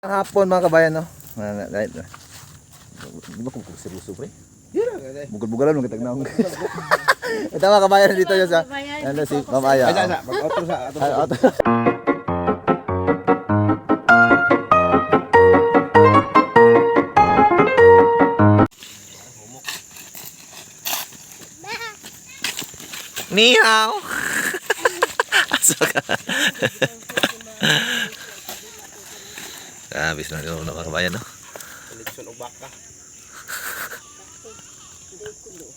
Hapon mga kabayan, no? Di ba kung seryoso, pre? Bugol-bugolan mo kitag naong. Ito mga kabayan, dito yun sa ano si Ma'am Aya. Mag-outro sa Auto. Ni hao. Asa ka? Habis na ito mga kabayan, no? Litson o baka.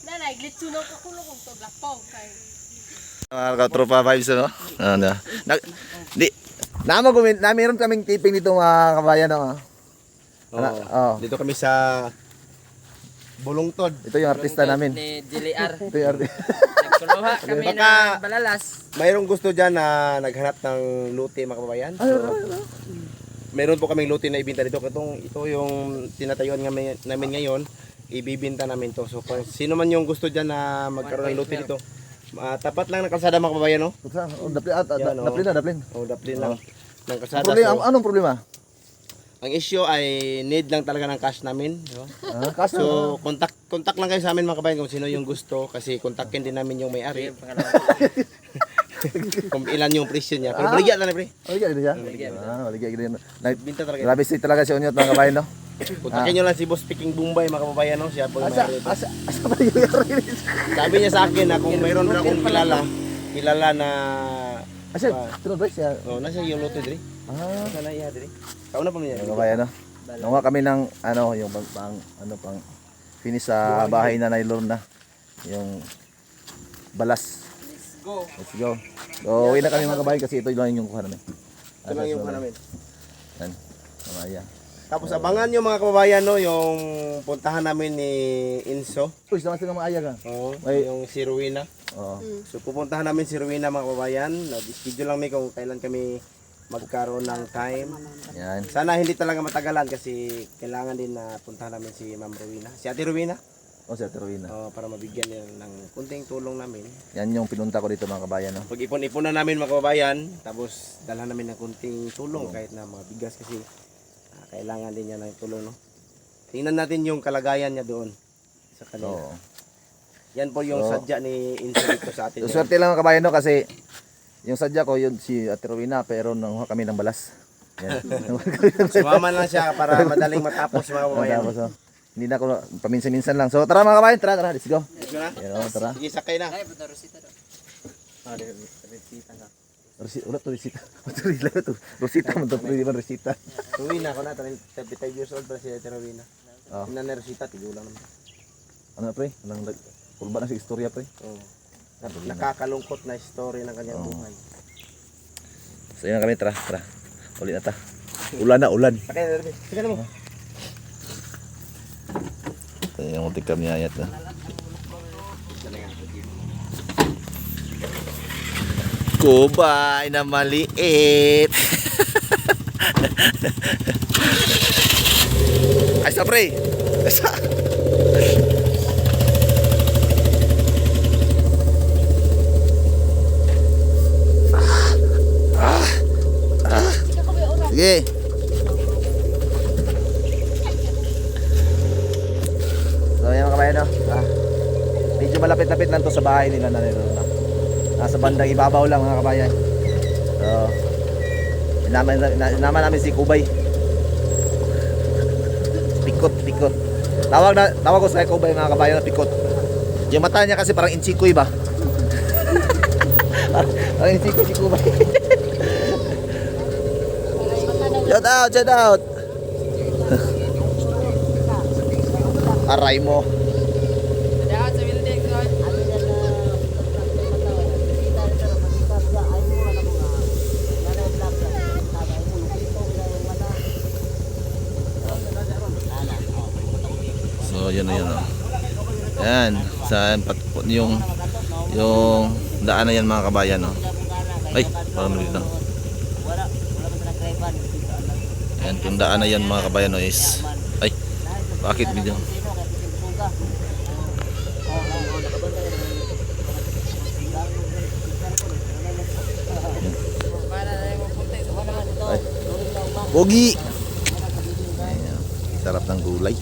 Nanay, glitsuno ko kulong kung to black pog kay. Mga tropa vibes, no? Ano? Na meron kaming tipping dito mga kabayan, no? Oh. Dito kami sa Bulungtod. Ito yung artista namin. Ni JLR. Ito yung artista. Nagkuluha kami Baka- ng balalas. Mayroong gusto dyan na naghanap ng luti mga kababayan. So, meron po kaming luti na ibinta dito. Ito yung tinatayuan namin ngayon. Ibibinta namin to. So kung sino man yung gusto dyan na magkaroon ng luti dito. Tapat lang ng kalsada mga kababayan, no? Daplin. O, daplin lang ng kalsada. Problema, So, anong problema? ang issue ay need lang talaga ng cash namin. Di ba? Kaso, So, contact lang kayo sa amin mga kabayan kung sino yung gusto kasi kontakin din namin yung may-ari. Kung ilan yung presyo niya. Pero baligyan lang na, pre. maligay din siya. Maligay din. Binta talaga. Grabe sweet talaga si Onyot mga kabayan, no? Kontakin nyo lang si Boss Speaking Bombay mga kababayan, no? Siya po yung may-ari. Asa ba yung yari? Sabi niya sa akin na kung mayroon na akong kilala na Asa, tunod ba siya? nasa yung loto diri. Sana iya diri. Kauna pa niya. Mga kabayan, no? Nakuha kami ng, yung pang finish sa bahay na nailor na. Yung balas. Let's go. So, uwi na kami mga kabayan kasi ito lang yung kuha namin. Ito lang yung namin. Yan. Mamaya. Tapos abangan nyo mga kababayan, no, yung puntahan namin ni Inso. Uy, sama sila mga aya ka. Oo, May- yung si Rowena. Oo. So pupuntahan namin si Rowena mga kababayan. Nag-schedule lang kami kung kailan kami magkaroon ng time. Yan. Sana hindi talaga matagalan kasi kailangan din na puntahan namin si Ma'am Rowena. Si Ate Rowena. O, si Ate Rowena. Para mabigyan niya ng kunting tulong namin. Yan yung pinunta ko dito mga kabayan, no? Pag-ipon-ipon na namin mga kababayan, tapos dalhan namin ng kunting tulong kahit na mga bigas kasi kailangan din niya ng tulong, no? Tingnan natin yung kalagayan niya doon sa kanila. Oo. Yan po yung sadya ni Inso dito sa atin. So, swerte lang mga kabayan, no? Kasi yung sadya ko, yun si Ate Rowena, pero nanguha kami ng balas. Yan. Sumama lang siya para madaling matapos mga kababayan. Tapos, hindi na ako, paminsan-minsan lang. So, tara mga kabayan, tara, let's go. Let's go na. Yan, tara. Sige, sakay na. Ay, puto Rosita daw. Rosita ka. Ulat to, resita. Rosita mo to, di ba resita? Rowena ako na, 35 years old pa si Ate Rowena. Oh. Ina na Rosita, tigulang naman. Ano na, pre? Kulba na sa istorya, pre. Oo. Nakakalungkot na story ng kanyang buhay. So, yun na kami, tara. Ulit na ta. Ulan. Sakay na, Rebe. Sige na mo. Ito yung muntik kami ayat na. Kubay na maliit. Ay, sa pre. Sa. Sige. So, yan mga kabayan, no? Medyo malapit-lapit lang to sa bahay nila na nila. Nasa bandang ibabaw lang mga kabayan. So, inaman namin si Kubay. Pikot. Tawag ko sa Kubay mga kabayan na pikot. Yung mata niya kasi parang inchikoy ba? Parang inchikoy si Kubay. Shout out. Aray mo. Dapat sa building ko. So yun na yun, oh. Yan, saan yung daan na yan mga kabayan, oh. Ay, parang dito. Yan, yung daan na yan mga kabayan, oh, is ay, bakit medyo Para na yung punta ito. Pogi. Sarap ng gulay.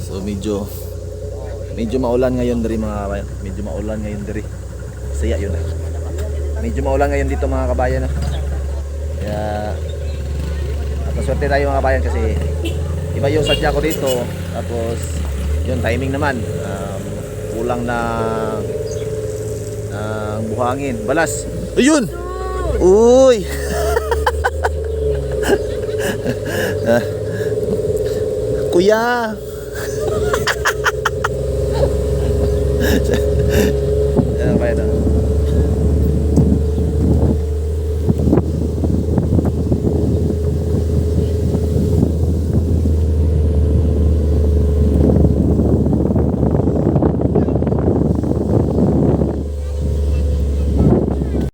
So medyo maulan ngayon diri mga kabayan. Medyo maulan ngayon diri. Saya yun. Medyo maulan ngayon dito mga kabayan. Kaya napaswerte tayo mga kabayan kasi iba yung sadya ko dito. Tapos yung timing naman kulang na buhangin. Balas. Ayun. Uy. Kuya. Ayan, kabayan.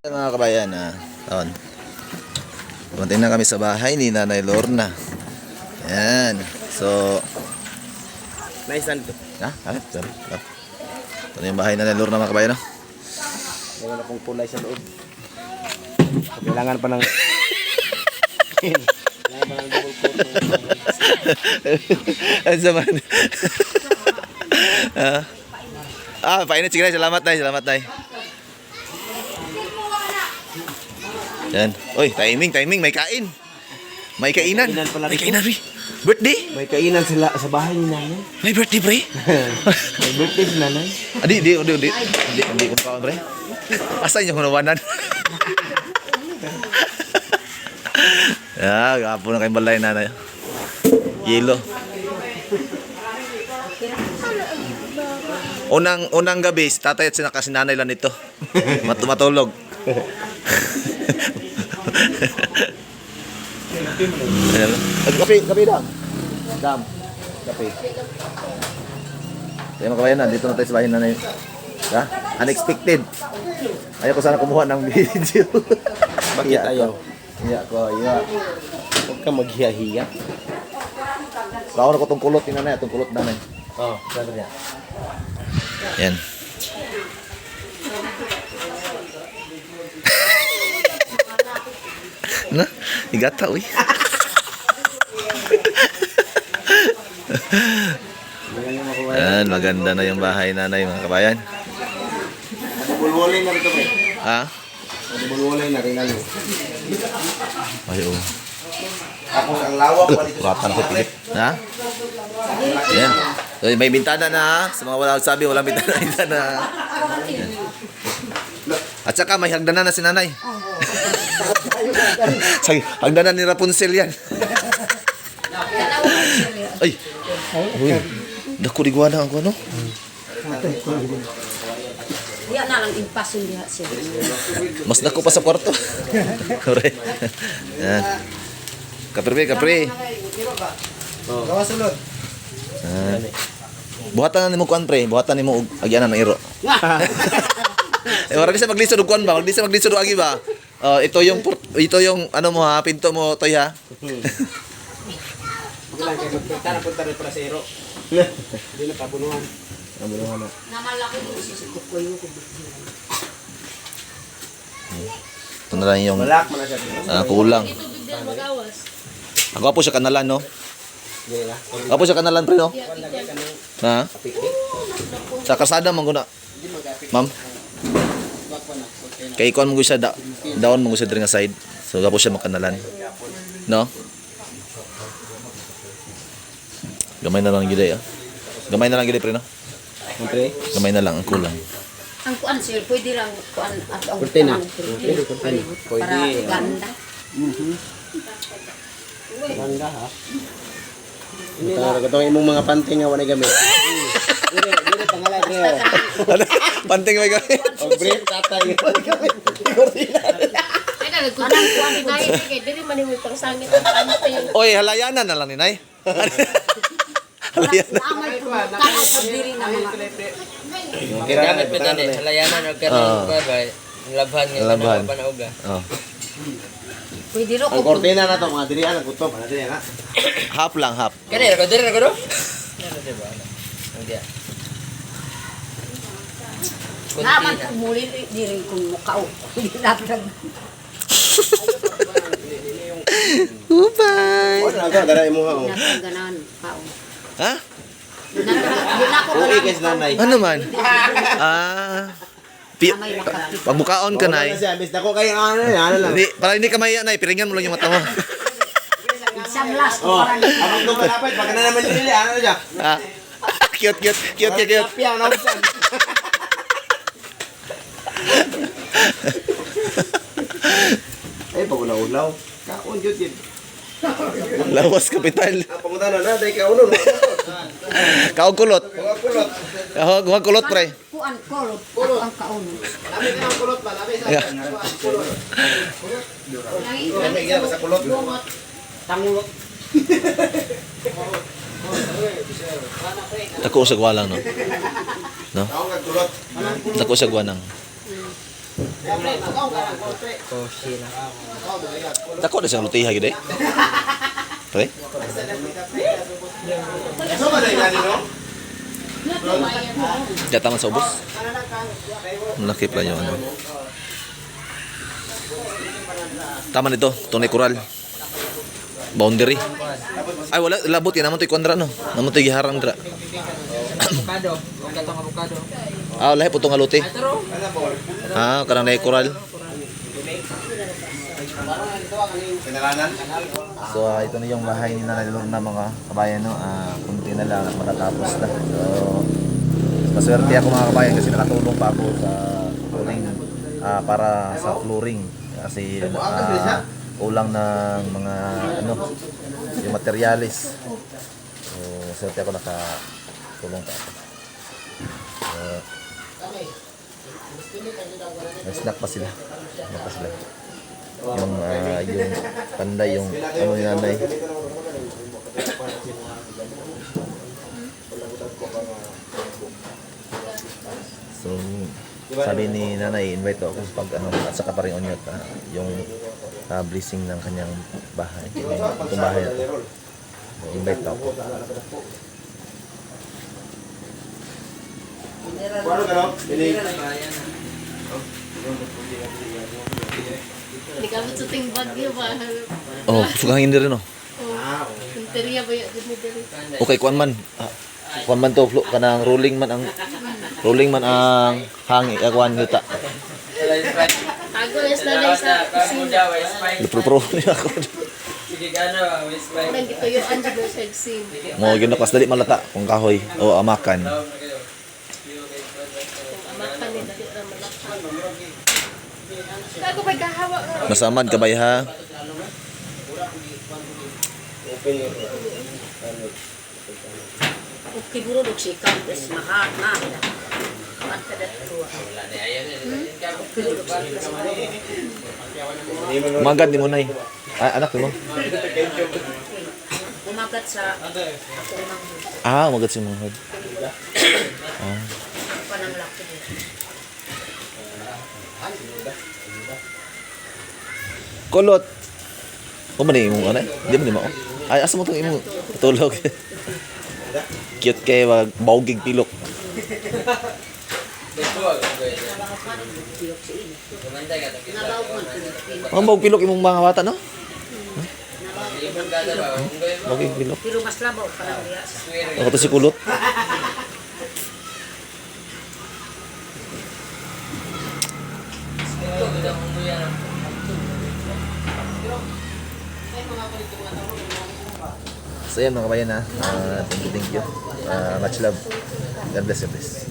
Mga kabayan, taon. Pumunta na kami sa bahay ni Nanay Lorna. Ayan. So, Nice na dito. sorry. Ito na yung bahay ni Nanay Lorna mga kabayan. Meron akong kulay sa loob. Kailangan pa ng double coat. Ano naman? Painit. Sige, salamat tayo. Yan. Oy, timing. May kain. May kainan. Kainan pala May rito. kainan, pre. Birthday? May kainan sila sa bahay ni nanay. May birthday, pre. May birthday si nanay. Hindi ko kawan, pre. Asan yung kunawanan? Gapo na kayong balay nanay. Yelo. Unang gabi, si tatay at si nanay lang ito. Matulog. Kape dam. Kape. Kaya mga kabayan, dito na tayo sa bahay nanay. Unexpected. Ayaw ko sana kumuha ng video. Bakit ayaw? Iya. Huwag ka maghiya-hiya. Bawa na ko itong kulot ni nanay, itong kulot nanay. Sabi niya. Yan. Na, igata uy. Yan, maganda na yung bahay nanay mga kabayan. Bulwalay na rito, pre. Ha? Bulwalay na rin lang. Ay, oh. Ako ang lawak pa dito. Kuratan ako pilit. Ha? Yan. So, may bintana na ha. Sa mga walang sabi, walang bintana. Yan. At saka may hagdanan na si nanay. Hagdanan ni Rapunzel yan. Ay. Uy. Dako di guwana ako ano? Diya na lang impasul diya siya. Mas dako pa sa kwarto. Kore. Yan. Kapre. Gawa sulod. Buhatan na nimo kuan pre, buhatan nimo og agyanan ng iro. Wala kasi maglisod og kuan ba? Maglisod og agi ba? Ito yung ano mo ha, pinto mo toy ha. Wala kay magpunta na punta rin para sa iro. Hindi na pabunuhan. Pabunuhan na. Namalaki din siya sa kukoy ko. Ito na lang yung Malak man na siya. kulang. Ito bigyan magawas. Ako po sa kanalan no. Hindi na. Ako po sa kanalan pre no. Ha? Sa kasada man guna. Ma'am. Kay kon mo siya daon mo siya diri nga side. So gapo siya makanalan. No? Gamay na lang gid ah. Gamay na lang gid pre no. Pre. Gamay na lang ang kulang. Ang kuan sir, pwede lang kuan at ang Kurtina. para ganda. Bangga ha. Hindi na katong imong mga panty nga wala gamit. Dire pangalan dire. Panting may gamit. Og brief tatay. Ay na nagkuan kuan ni nay kay dili man mo pangsangit ang panty. Oy, halayanan na lang ni nay. Halayanan. Amay ko tanaw sa diri na mga. Gamit pa tani, halayanan og kanang babay. Labhan nga Labhan. panauga. Oh. Pwede ro Ang ko. kortina na to mga diri ang kutob ana diri na. Half lang, half. Kani ra ko do? Ano diba? Ang dia. Naman ko muli diri kung mukha. Hindi na Bye. Ano na ganahin mo ha? oh. Ganahan paon. Ha? Gila ko Okay kay nanay. Ano man? Amay makapit. Pagbukaon ka, Nay. nay. Bis na ko kay ano lang. Hindi, para hindi ka maya, nay. Piringan mo lang yung mata mo. Isang last Oh, ko parang. abang ko malapit pag na naman nilili ano siya. Ah. Cute. Piang na usan. Ay, pag ulaw. Kaon jud yun. Lawas kapital. Pamunta na dai ka uno. Kaog kulot. Mga kulot. Huwag kulot, pre. Kuan kolot. Ako ang kauno. Labi ka ng kulot ba? Labi sa Yeah. kulot. Labi ka sa kulot. Tangulot. Dako sa gwalang, no? No? Kaon ka kulot. Dako sa gwanang. Dako na siyang lutiha, gede. Pre? So ba dai gani no? Data man sa ubos. Nakip lang yung ano. Tama nito, tunay kural. Boundary. Ay wala, labot yan naman to'y kondra no. Naman to'y giharang dra. Avocado. Huwag ka itong avocado. Ah, lahi po itong aluti. Pero, Ah, karang nahi kural. Kinalanan. So, ito na yung bahay ni Nanay Lorna mga kabayan, no? Kunti na lang at matatapos na. So, maswerte ako mga kabayan kasi nakatulong pa ako sa flooring, para sa flooring. Kasi ulang ng mga ano, yung materialis. So, maswerte ako nakatulong pa ako. May snack pa sila. Snack pa sila. Yung panday, yung ano ni nanay. So, sabi ni nanay, invite ako pag ano, at saka pa rin onyot, yung blessing ng kanyang bahay. Itong bahay na to. Invite ako. Ano ka no? Ini. Hindi ka mo suting bagyo ba? Oh, sugang hindi rin, no? Interior ba yun? Okay, kuan man. Kuan man to, kanang rolling man ang hangi, kuan yuta. Tago yes na lang sa kusina. Lupro-pro niya ako. sige ano, West Bay. Nang gituyuan dyan sa exim. Mo ginapas dali malata kung kahoy o amakan. Amakan ni dali na malakad. Tago ba gahawa nga? Masamad ka ba ha? Okay buro dok si Campus mahat na. Kamat ka dito. Magad ni mo nay. Anak mo. Umagat sa Magad si mga. panang laki. Kulot. O man imong ano? Di man mo. Ay asa mo tong imong tulog. Cute kay wag baugig pilok. Kumantay ka to. Nabaw mo. Ang baug pilok imong mga bata no? Ibon ka ba? Baugig pilok. Pero mas labaw parang diya. Ako to si kulot. So yan mga kabayan ha. Thank you. Much love. God bless you, please.